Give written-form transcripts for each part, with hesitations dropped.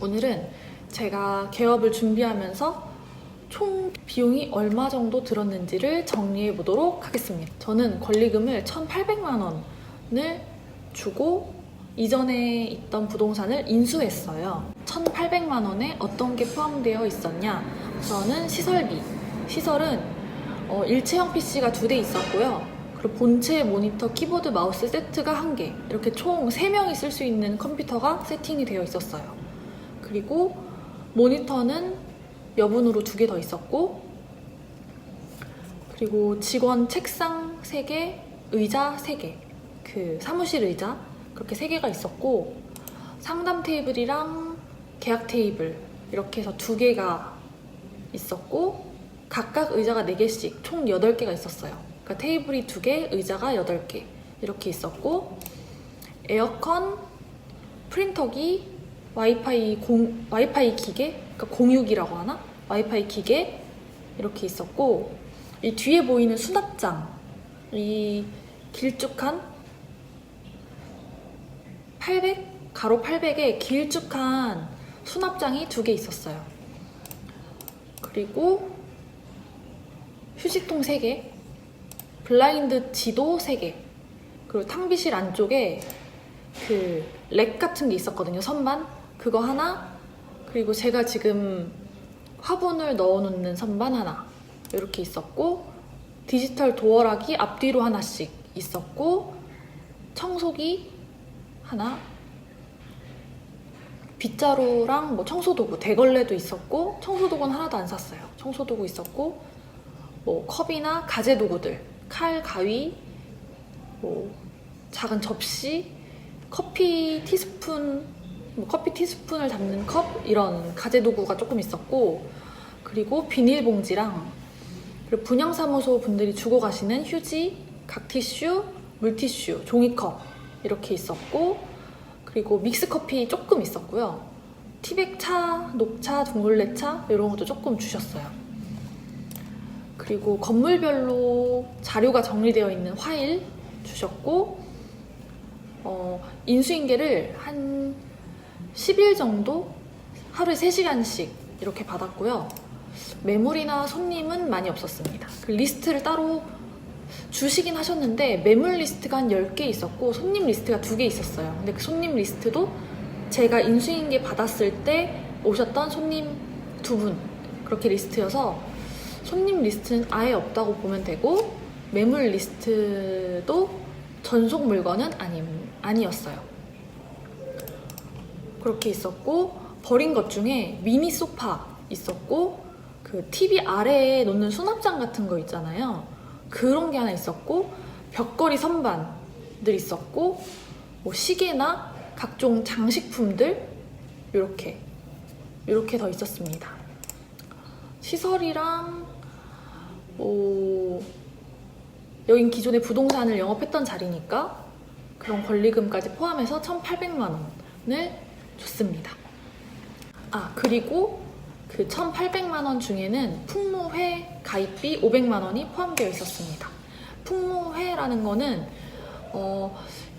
오늘은 제가 개업을 준비하면서 총 비용이 얼마 정도 들었는지를 정리해 보도록 하겠습니다. 저는 권리금을 1,800만 원을 주고 이전에 있던 부동산을 인수했어요. 1,800만 원에 어떤 게 포함되어 있었냐? 우선은 시설비. 시설은 일체형 PC가 2대 있었고요. 그리고 본체, 모니터, 키보드, 마우스 세트가 1개. 이렇게 총 3명이 쓸 수 있는 컴퓨터가 세팅이 되어 있었어요. 그리고 모니터는 여분으로 2개 더 있었고, 그리고 직원 책상 3개, 의자 3개, 그 사무실 의자 그렇게 3개가 있었고, 상담 테이블이랑 계약 테이블 이렇게 해서 2개가 있었고, 각각 의자가 4개씩 총 8개가 있었어요. 그러니까 테이블이 2개, 의자가 8개 이렇게 있었고, 에어컨, 프린터기, 와이파이 기계, 그러니까 공유기라고 하나? 와이파이 기계 이렇게 있었고, 이 뒤에 보이는 수납장, 이 길쭉한 800? 가로 800에 길쭉한 수납장이 2개 있었어요. 그리고 휴지통 3개, 블라인드 지도 3개, 그리고 탕비실 안쪽에 그 렉 같은 게 있었거든요. 선반 그거 하나, 그리고 제가 지금 화분을 넣어놓는 선반 하나 이렇게 있었고, 디지털 도어락이 앞뒤로 하나씩 있었고, 청소기 하나, 빗자루랑 뭐 청소도구, 대걸레도 있었고, 청소도구는 하나도 안 샀어요. 청소도구 있었고, 뭐 컵이나 가재도구들, 칼, 가위, 뭐 작은 접시, 커피 티스푼, 커피 티스푼을 담는 컵, 이런 가재도구가 조금 있었고, 그리고 비닐봉지랑, 그리고 분양사무소 분들이 주고 가시는 휴지, 각티슈, 물티슈, 종이컵 이렇게 있었고, 그리고 믹스커피 조금 있었고요. 티백차, 녹차, 둥글레차 이런 것도 조금 주셨어요. 그리고 건물별로 자료가 정리되어 있는 파일 주셨고, 인수인계를 한 10일 정도 하루에 3시간씩 이렇게 받았고요. 매물이나 손님은 많이 없었습니다. 그 리스트를 따로 주시긴 하셨는데, 매물 리스트가 한 10개 있었고 손님 리스트가 2개 있었어요. 근데 그 손님 리스트도 제가 인수인계 받았을 때 오셨던 손님 2분 그렇게 리스트여서 손님 리스트는 아예 없다고 보면 되고, 매물 리스트도 전속 물건은 아니었어요. 그렇게 있었고, 버린 것 중에 미니 소파 있었고, 그 TV 아래에 놓는 수납장 같은 거 있잖아요. 그런 게 하나 있었고, 벽걸이 선반들 있었고, 뭐 시계나 각종 장식품들 이렇게 더 있었습니다. 시설이랑 여긴 기존에 부동산을 영업했던 자리니까 그런 권리금까지 포함해서 1,800만 원을 줬습니다. 그리고 그 1,800만 원 중에는 풍무회 가입비 500만 원이 포함되어 있었습니다. 풍무회라는 거는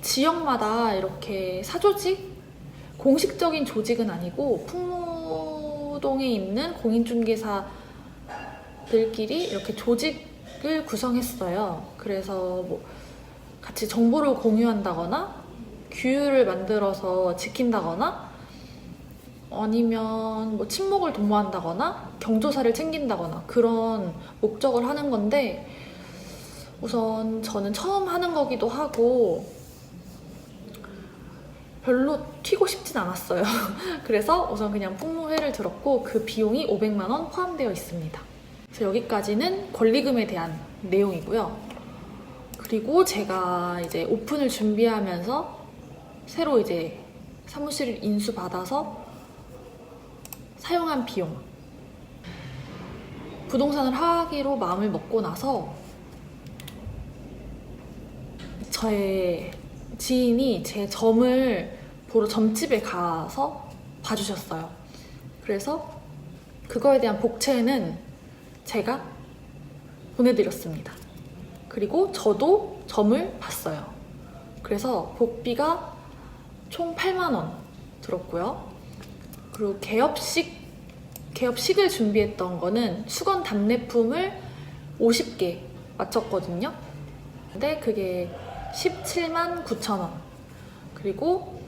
지역마다 이렇게 사조직, 공식적인 조직은 아니고 풍무동에 있는 공인중개사들끼리 이렇게 조직을 구성했어요. 그래서 뭐 같이 정보를 공유한다거나 규율을 만들어서 지킨다거나, 아니면 뭐 친목을 도모한다거나 경조사를 챙긴다거나 그런 목적을 하는 건데, 우선 저는 처음 하는 거기도 하고 별로 튀고 싶진 않았어요. 그래서 우선 그냥 풍무회를 들었고, 그 비용이 500만 원 포함되어 있습니다. 그래서 여기까지는 권리금에 대한 내용이고요. 그리고 제가 이제 오픈을 준비하면서 새로 이제 사무실을 인수받아서 사용한 비용, 부동산을 하기로 마음을 먹고 나서 저의 지인이 제 점을 보러 점집에 가서 봐주셨어요. 그래서 그거에 대한 복채는 제가 보내드렸습니다. 그리고 저도 점을 봤어요. 그래서 복비가 총 8만 원 들었고요. 그리고 개업식을 준비했던 거는 수건 답례품을 50개 맞췄거든요. 근데 그게 17만 9천 원. 그리고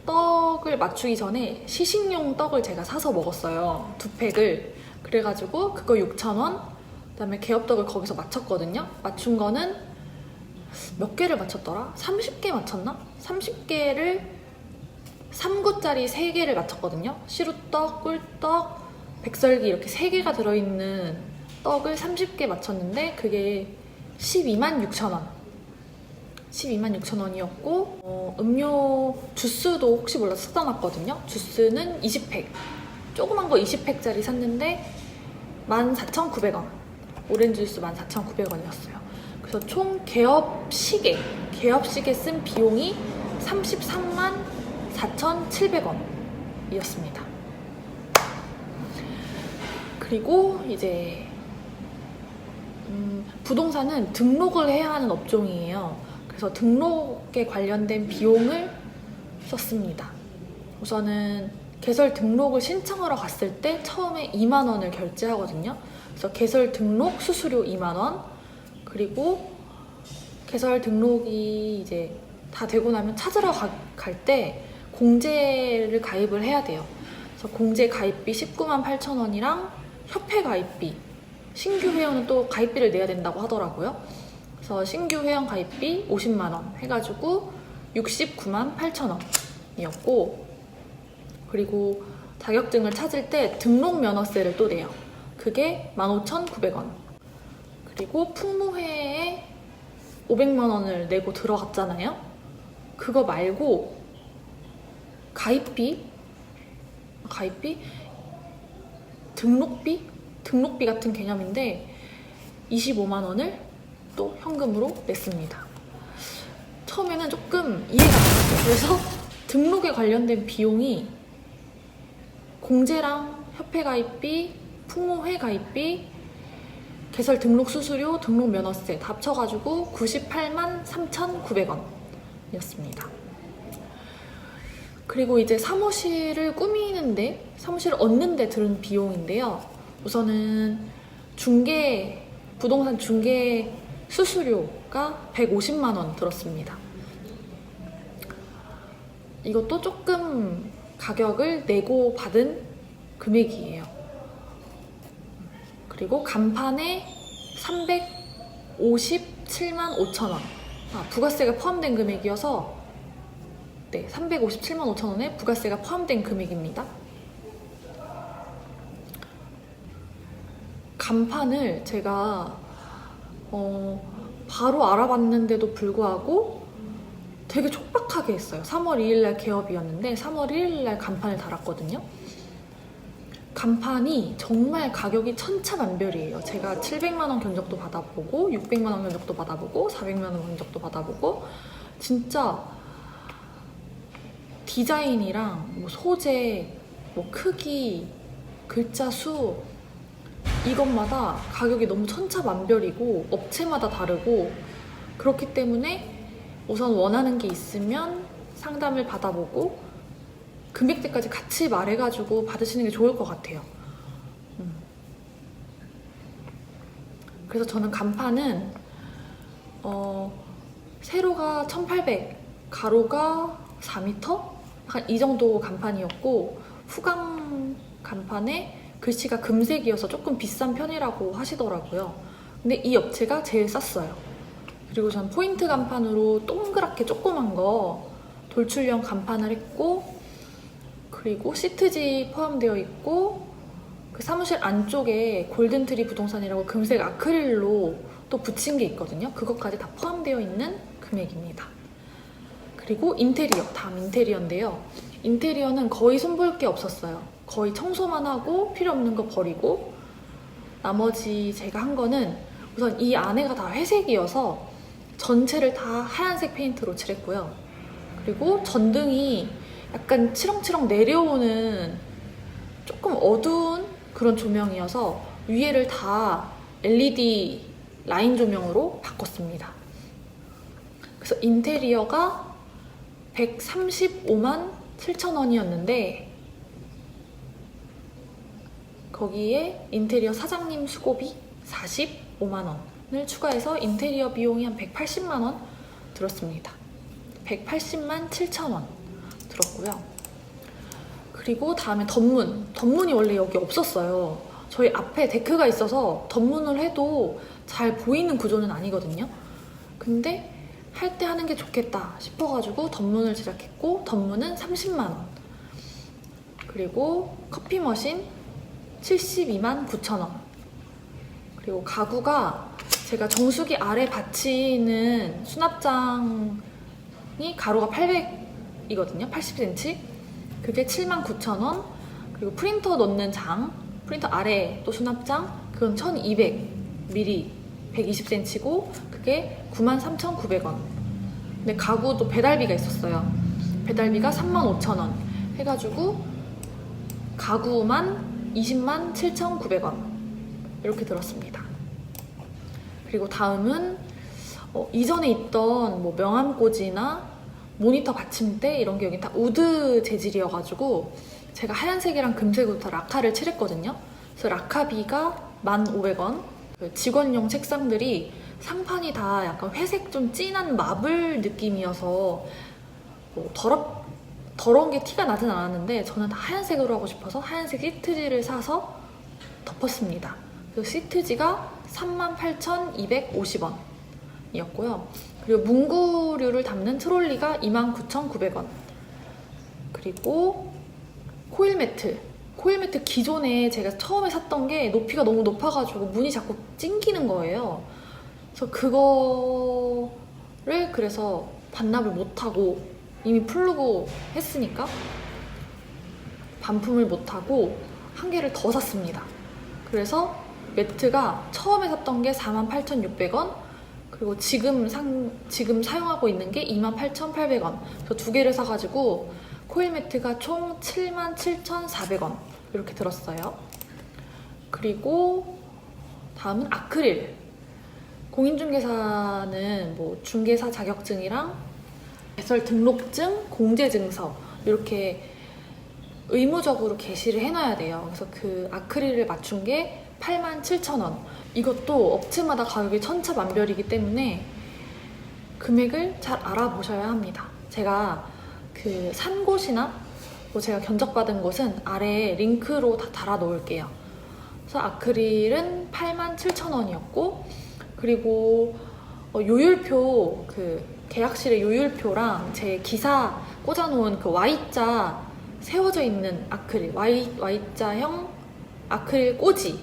떡을 맞추기 전에 시식용 떡을 제가 사서 먹었어요. 2팩을. 그래가지고 그거 6천 원. 그다음에 개업떡을 거기서 맞췄거든요. 맞춘 거는 몇 개를 맞췄더라? 30개 맞췄나? 30개를 3구짜리 3개를 맞췄거든요. 시루떡, 꿀떡, 백설기 이렇게 3개가 들어있는 떡을 30개 맞췄는데 그게 12만 6천 원. 12만 6천 원이었고 음료 주스도 혹시 몰라서 사다 놨거든요. 주스는 20팩. 조그만 거 20팩짜리 샀는데 14,900원. 오렌지 주스 14,900원이었어요. 그래서 총 개업식에 쓴 비용이 33만 4,700원이었습니다. 그리고 이제 부동산은 등록을 해야 하는 업종이에요. 그래서 등록에 관련된 비용을 썼습니다. 우선은 개설 등록을 신청하러 갔을 때 처음에 2만 원을 결제하거든요. 그래서 개설 등록 수수료 2만 원, 그리고 개설 등록이 이제 다 되고 나면 찾으러 갈 때 공제를 가입을 해야 돼요. 그래서 공제 가입비 19만 8천 원이랑 협회 가입비, 신규 회원은 또 가입비를 내야 된다고 하더라고요. 그래서 신규 회원 가입비 50만 원 해가지고 69만 8천 원이었고, 그리고 자격증을 찾을 때 등록 면허세를 또 내요. 그게 15,900원. 그리고 풍무회에 500만 원을 내고 들어갔잖아요. 그거 말고 가입비, 등록비 같은 개념인데 25만 원을 또 현금으로 냈습니다. 처음에는 조금 이해가 안 갔어요. 그래서 등록에 관련된 비용이 공제랑 협회 가입비, 풍무회 가입비, 개설 등록 수수료, 등록 면허세 다 합쳐가지고 98만 3,900원이었습니다. 그리고 이제 사무실을 얻는데 들은 비용인데요. 우선은 부동산 중개 수수료가 150만 원 들었습니다. 이것도 조금 가격을 내고 받은 금액이에요. 그리고 간판에 357만 5천 원. 부가세가 포함된 금액이어서 357만 5천 원에 부가세가 포함된 금액입니다. 간판을 제가 바로 알아봤는데도 불구하고 되게 촉박하게 했어요. 3월 2일날 개업이었는데 3월 1일날 간판을 달았거든요. 간판이 정말 가격이 천차만별이에요. 제가 700만 원 견적도 받아보고 600만 원 견적도 받아보고 400만 원 견적도 받아보고 진짜 디자인이랑 소재, 크기, 글자 수 이것마다 가격이 너무 천차만별이고 업체마다 다르고, 그렇기 때문에 우선 원하는 게 있으면 상담을 받아보고 금액대까지 같이 말해가지고 받으시는 게 좋을 것 같아요. 그래서 저는 간판은 세로가 1800, 가로가 4m? 약간 이 정도 간판이었고, 후광 간판에 글씨가 금색이어서 조금 비싼 편이라고 하시더라고요. 근데 이 업체가 제일 쌌어요. 그리고 전 포인트 간판으로 동그랗게 조그만 거 돌출형 간판을 했고, 그리고 시트지 포함되어 있고, 그 사무실 안쪽에 골든트리 부동산이라고 금색 아크릴로 또 붙인 게 있거든요. 그것까지 다 포함되어 있는 금액입니다. 그리고 인테리어, 다음 인테리어인데요. 인테리어는 거의 손볼 게 없었어요. 거의 청소만 하고 필요 없는 거 버리고, 나머지 제가 한 거는 우선 이 안에가 다 회색이어서 전체를 다 하얀색 페인트로 칠했고요. 그리고 전등이 약간 치렁치렁 내려오는 조금 어두운 그런 조명이어서 위에를 다 LED 라인 조명으로 바꿨습니다. 그래서 인테리어가 135만 7천 원이었는데 거기에 인테리어 사장님 수고비 45만 원을 추가해서 인테리어 비용이 한 180만 원 들었습니다. 180만 7천 원 들었고요. 그리고 다음에 덧문이 원래 여기 없었어요. 저희 앞에 데크가 있어서 덧문을 해도 잘 보이는 구조는 아니거든요. 근데 할 때 하는 게 좋겠다 싶어가지고 덧문을 제작했고, 덧문은 30만 원. 그리고 커피 머신 72만 9천 원. 그리고 가구가 제가 정수기 아래 받치는 수납장이 가로가 800이거든요. 80cm. 그게 7만 9천 원. 그리고 프린터 넣는 장, 프린터 아래 또 수납장, 그건 1200mm 120cm고 그게 93,900원. 근데 가구도 배달비가 있었어요. 배달비가 35,000원 해가지고 가구만 20만 7,900원 이렇게 들었습니다. 그리고 다음은 이전에 있던 뭐 명암꽂이나 모니터 받침대 이런 게 여기 다 우드 재질이어가지고 제가 하얀색이랑 금색으로 다 라카를 칠했거든요. 그래서 라카비가 1,500원. 직원용 책상들이 상판이 다 약간 회색 좀 진한 마블 느낌이어서 뭐 더러운 게 티가 나진 않았는데 저는 다 하얀색으로 하고 싶어서 하얀색 시트지를 사서 덮었습니다. 그 시트지가 38,250원 이었고요. 그리고 문구류를 담는 트롤리가 29,900원. 그리고 코일매트 기존에 제가 처음에 샀던 게 높이가 너무 높아가지고 문이 자꾸 찡기는 거예요. 그래서 그래서 반납을 못하고 이미 풀르고 했으니까 반품을 못하고 한 개를 더 샀습니다. 그래서 매트가 처음에 샀던 게 48,600원, 그리고 지금 사용하고 있는 게 28,800원. 그래서 두 개를 사가지고 코일 매트가 총 77,400원 이렇게 들었어요. 그리고 다음은 아크릴. 공인중개사는 뭐 중개사 자격증이랑 개설 등록증, 공제증서 이렇게 의무적으로 게시를 해놔야 돼요. 그래서 그 아크릴을 맞춘 게 87,000원. 이것도 업체마다 가격이 천차만별이기 때문에 금액을 잘 알아보셔야 합니다. 제가 그 산 곳이나 뭐 제가 견적받은 곳은 아래에 링크로 다 달아 놓을게요. 그래서 아크릴은 87,000원이었고, 그리고 요율표, 그 계약실의 요율표랑 제 기사 꽂아놓은 그 Y자 세워져 있는 아크릴, Y자형 아크릴 꽂이,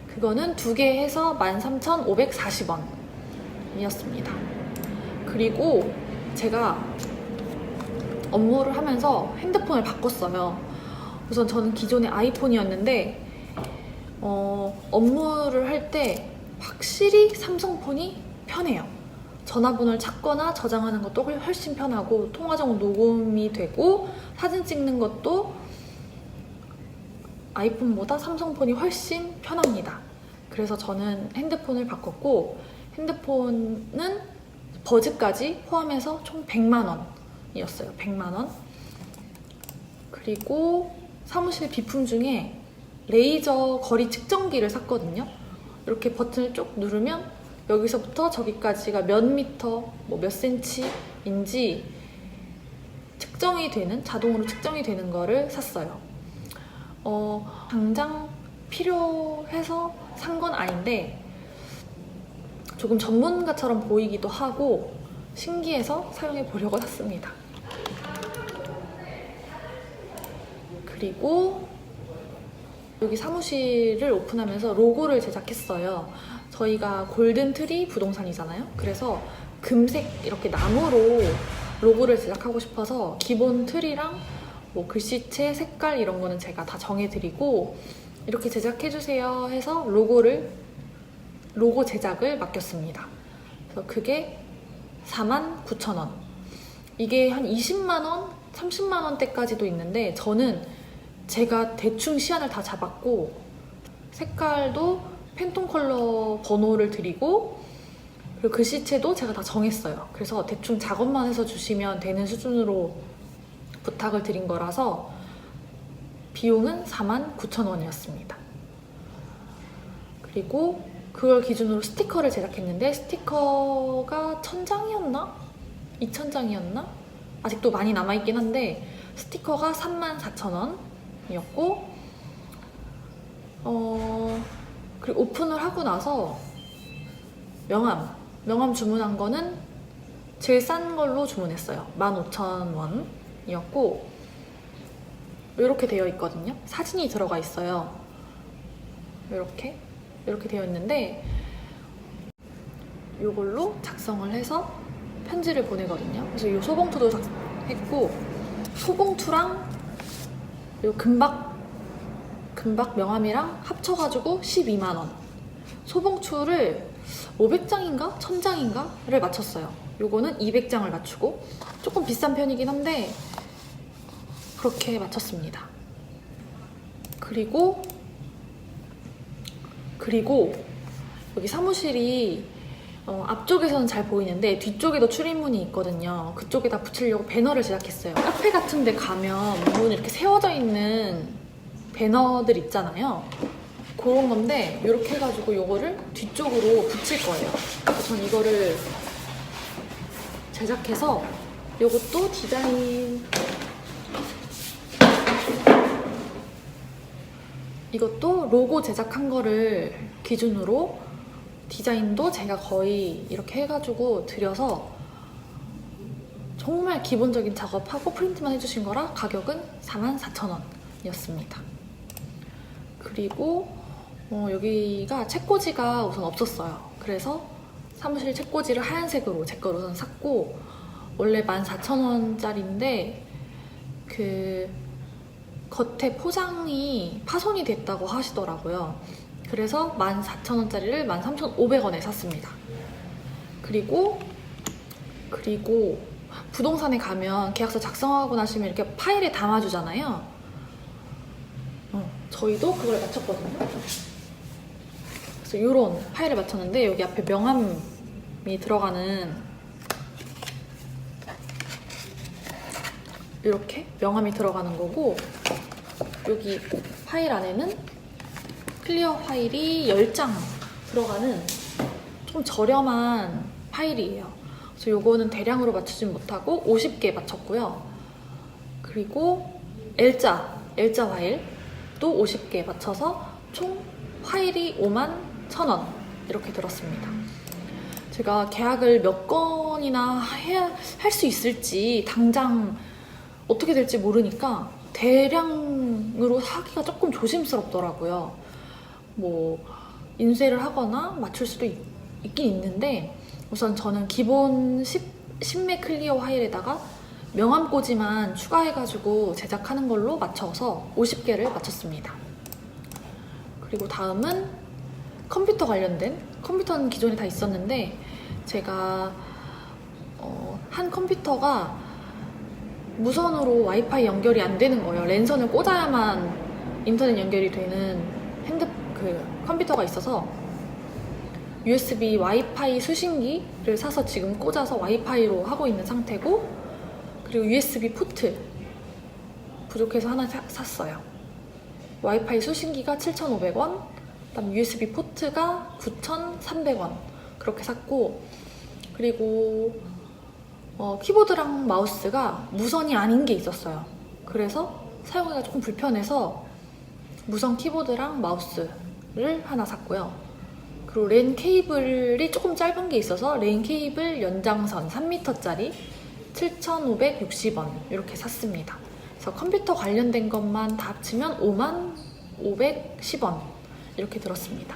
그거는 두 개 해서 13,540원이었습니다. 그리고 제가 업무를 하면서 핸드폰을 바꿨어요. 우선 저는 기존에 아이폰이었는데 업무를 할 때 확실히 삼성폰이 편해요. 전화번호를 찾거나 저장하는 것도 훨씬 편하고, 통화정 녹음이 되고, 사진 찍는 것도 아이폰보다 삼성폰이 훨씬 편합니다. 그래서 저는 핸드폰을 바꿨고, 핸드폰은 버즈까지 포함해서 총 100만 원이었어요. 100만 원. 그리고 사무실 비품 중에 레이저 거리 측정기를 샀거든요. 이렇게 버튼을 쭉 누르면 여기서부터 저기까지가 몇 미터, 뭐 몇 센치인지 측정이 되는, 자동으로 측정이 되는 거를 샀어요. 당장 필요해서 산 건 아닌데 조금 전문가처럼 보이기도 하고 신기해서 사용해 보려고 샀습니다. 그리고 여기 사무실을 오픈하면서 로고를 제작했어요. 저희가 골든트리 부동산이잖아요. 그래서 금색 이렇게 나무로 로고를 제작하고 싶어서 기본 트리랑 뭐 글씨체, 색깔 이런 거는 제가 다 정해드리고 이렇게 제작해주세요 해서 로고 제작을 맡겼습니다. 그래서 그게 49,000원. 이게 한 20만원, 30만원대까지도 있는데 저는 제가 대충 시안을 다 잡았고 색깔도 팬톤 컬러 번호를 드리고, 그리고 글씨체도 제가 다 정했어요. 그래서 대충 작업만 해서 주시면 되는 수준으로 부탁을 드린 거라서 비용은 49,000원이었습니다. 그리고 그걸 기준으로 스티커를 제작했는데 스티커가 1000장이었나? 2000장이었나? 아직도 많이 남아있긴 한데 스티커가 34,000원이었고 그리고 오픈을 하고 나서 명함 주문한 거는 제일 싼 걸로 주문했어요. 15,000원이었고 이렇게 되어 있거든요. 사진이 들어가 있어요. 이렇게 되어 있는데 이걸로 작성을 해서 편지를 보내거든요. 그래서 이 소봉투도 했고 소봉투랑 이 금박 명함이랑 합쳐가지고 12만 원. 소봉투를 500장인가 1000장인가를 맞췄어요. 요거는 200장을 맞추고 조금 비싼 편이긴 한데 그렇게 맞췄습니다. 그리고 여기 사무실이 앞쪽에서는 잘 보이는데 뒤쪽에도 출입문이 있거든요. 그쪽에다 붙이려고 배너를 제작했어요. 카페 같은 데 가면 문 이렇게 세워져 있는 배너들 있잖아요. 그런 건데 이렇게 해가지고 이거를 뒤쪽으로 붙일 거예요. 그래서 전 이거를 제작해서 이것도 이것도 로고 제작한 거를 기준으로 디자인도 제가 거의 이렇게 해가지고 드려서 정말 기본적인 작업하고 프린트만 해주신 거라 가격은 44,000원이었습니다. 그리고 여기가 책꽂이가 우선 없었어요. 그래서 사무실 책꽂이를 하얀색으로 제 거를 우선 샀고 원래 14,000원짜리인데 그 겉에 포장이 파손이 됐다고 하시더라고요. 그래서 14,000원짜리를 13,500원에 샀습니다. 그리고 부동산에 가면 계약서 작성하고 나시면 이렇게 파일에 담아주잖아요. 저희도 그걸 맞췄거든요. 그래서 이런 파일을 맞췄는데 여기 앞에 명함이 들어가는 이렇게 명함이 들어가는 거고 여기 파일 안에는 클리어 파일이 10장 들어가는 좀 저렴한 파일이에요. 그래서 요거는 대량으로 맞추진 못하고 50개 맞췄고요. 그리고 L자 파일도 50개 맞춰서 총 파일이 51,000원 이렇게 들었습니다. 제가 계약을 몇 건이나 할 수 있을지 당장 어떻게 될지 모르니까 대량으로 사기가 조금 조심스럽더라고요. 뭐 인쇄를 하거나 맞출 수도 있긴 있는데 우선 저는 기본 10매 클리어 파일에다가 명함 꽂이만 추가해가지고 제작하는 걸로 맞춰서 50개를 맞췄습니다. 그리고 다음은 컴퓨터 관련된 컴퓨터는 기존에 다 있었는데 제가 한 컴퓨터가 무선으로 와이파이 연결이 안 되는 거예요. 랜선을 꽂아야만 인터넷 연결이 되는 컴퓨터가 있어서 USB 와이파이 수신기를 사서 지금 꽂아서 와이파이로 하고 있는 상태고 그리고 USB 포트 부족해서 하나 샀어요. 와이파이 수신기가 7,500원 그다음 USB 포트가 9,300원 그렇게 샀고 그리고 키보드랑 마우스가 무선이 아닌 게 있었어요. 그래서 사용하기가 조금 불편해서 무선 키보드랑 마우스를 하나 샀고요. 그리고 랜 케이블이 조금 짧은 게 있어서 랜 케이블 연장선 3m짜리 7,560원 이렇게 샀습니다. 그래서 컴퓨터 관련된 것만 다 합치면 51,510원 이렇게 들었습니다.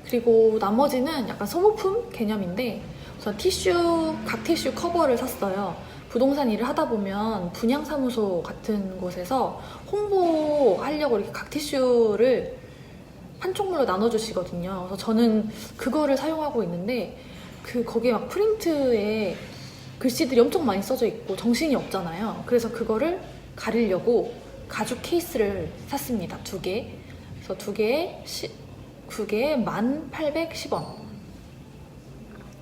그리고 나머지는 약간 소모품 개념인데 우선 각 티슈 커버를 샀어요. 부동산 일을 하다 보면 분양사무소 같은 곳에서 홍보하려고 이렇게 각 티슈를 한 총물로 나눠주시거든요. 그래서 저는 그거를 사용하고 있는데 거기에 막 프린트에 글씨들이 엄청 많이 써져 있고 정신이 없잖아요. 그래서 그거를 가리려고 가죽 케이스를 샀습니다. 2개. 그래서 2개에 1,810원.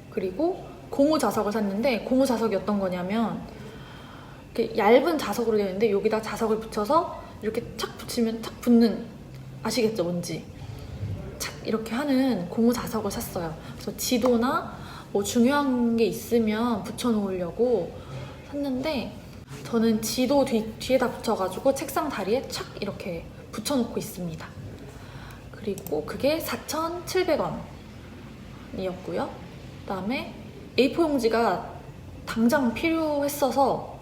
그리고 고무 자석을 샀는데 고무 자석이 어떤 거냐면 이렇게 얇은 자석으로 되어 있는데 여기다 자석을 붙여서 이렇게 착 붙이면 착 붙는 아시겠죠? 뭔지 이렇게 하는 고무 자석을 샀어요. 그래서 지도나 뭐 중요한 게 있으면 붙여놓으려고 샀는데 저는 지도 뒤에다 붙여가지고 책상 다리에 착 이렇게 붙여놓고 있습니다. 그리고 그게 4,700원이었고요. 그다음에 A4 용지가 당장 필요했어서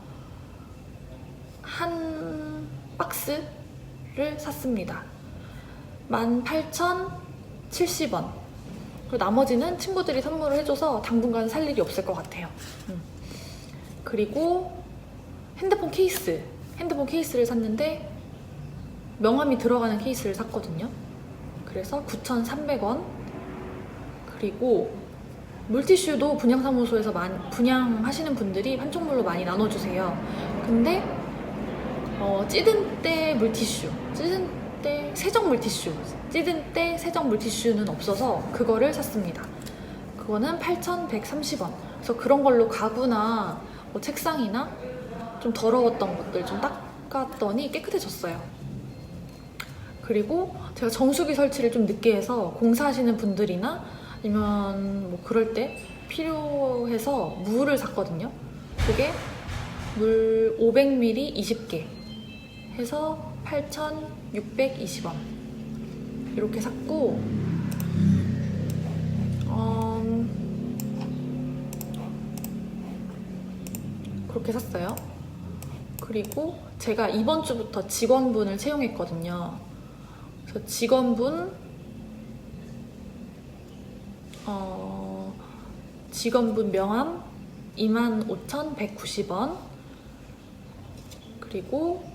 한 박스를 샀습니다. 18,070원. 그리고 나머지는 친구들이 선물을 해줘서 당분간 살 일이 없을 것 같아요. 그리고 핸드폰 케이스를 샀는데 명함이 들어가는 케이스를 샀거든요. 그래서 9,300원. 그리고 물티슈도 분양사무소에서 분양하시는 분들이 판촉물로 많이 나눠주세요. 근데 찌든 때 세정 물티슈는 없어서 그거를 샀습니다. 그거는 8,130원. 그래서 그런 걸로 가구나 뭐 책상이나 좀 더러웠던 것들 좀 닦았더니 깨끗해졌어요. 그리고 제가 정수기 설치를 좀 늦게 해서 공사하시는 분들이나 아니면 뭐 그럴 때 필요해서 물을 샀거든요. 그게 물 500ml 20개 해서 8,620원 이렇게 샀고 그렇게 샀어요. 그리고 제가 이번 주부터 직원분을 채용했거든요. 그래서 직원분 명함 25,190원. 그리고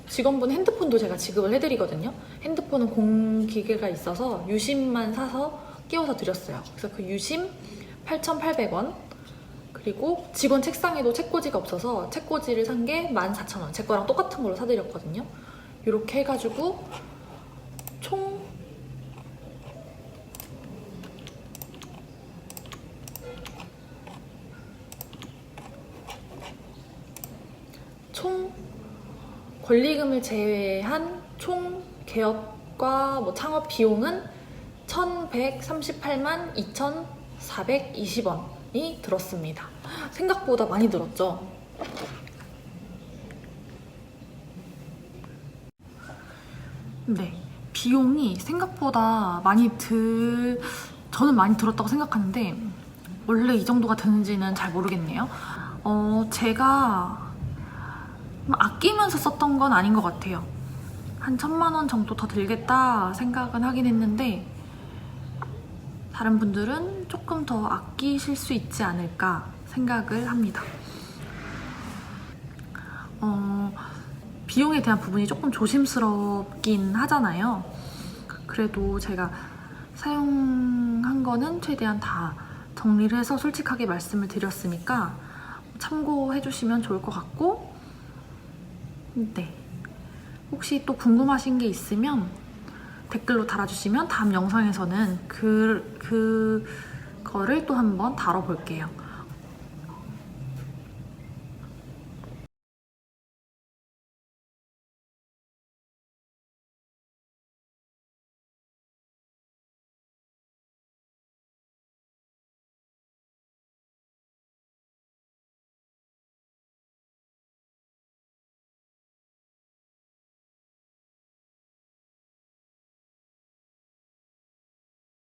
직원분 핸드폰도 제가 지급을 해드리거든요. 핸드폰은 공기계가 있어서 유심만 사서 끼워서 드렸어요. 그래서 그 유심 8,800원. 그리고 직원 책상에도 책꽂이가 없어서 책꽂이를 산 게 14,000원. 제 거랑 똑같은 걸로 사드렸거든요. 이렇게 해가지고 총 권리금을 제외한 총 개업과 뭐 창업 비용은 1,138만 2,420원이 들었습니다. 생각보다 많이 들었죠? 네, 비용이 생각보다 저는 많이 들었다고 생각하는데 원래 이 정도가 드는지는 잘 모르겠네요. 제가 아끼면서 썼던 건 아닌 것 같아요. 한 1,000만 원 정도 더 들겠다 생각은 하긴 했는데 다른 분들은 조금 더 아끼실 수 있지 않을까 생각을 합니다. 비용에 대한 부분이 조금 조심스럽긴 하잖아요. 그래도 제가 사용한 거는 최대한 다 정리를 해서 솔직하게 말씀을 드렸으니까 참고해 주시면 좋을 것 같고, 네. 혹시 또 궁금하신 게 있으면 댓글로 달아주시면 다음 영상에서는 그거를 또 한번 다뤄볼게요.